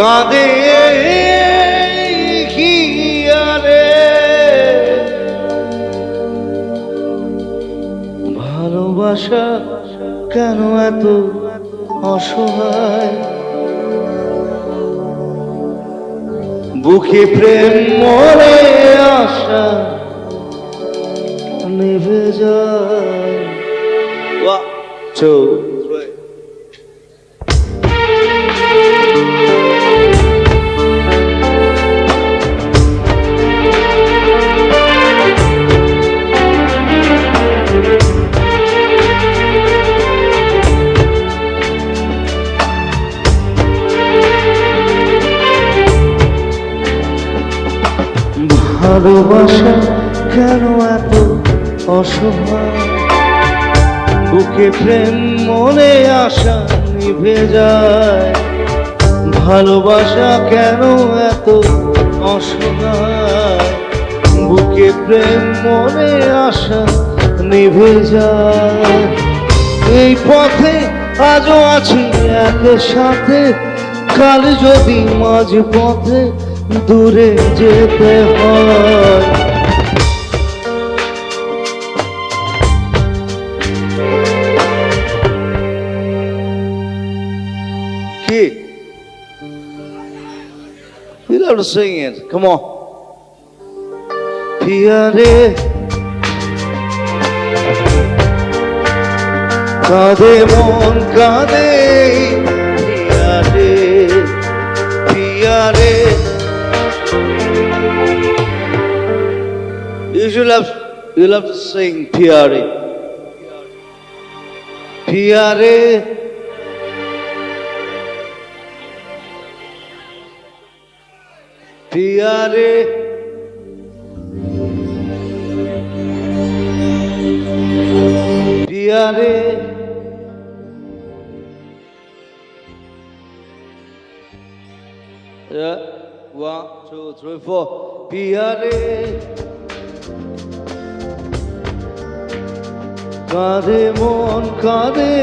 কাঁদে হিয়ারে ভালোবাসা কেন এত অসহায় বুকে প্রেম মরে আশা নিভে যায় 1 2 3 ভালোবাসা কেন এত অসহায় বুকে প্রেম মনে আশা নিভে যায় ভালোবাসা কেন এত অসহায় বুকে প্রেম মনে আশা নিভে যায় এই পথে আজও আছি একসাথে কাল যদি মাঝ পথে দূরে যেতে হয় কি you have to sing it come on পিয়ারে কাঁদে মন কাঁদে পিয়ারে পিয়ারে you'll have to sing Piare Piare Piare Piare yeah 1 2 3 4 Piare কাঁদে মন কাঁদে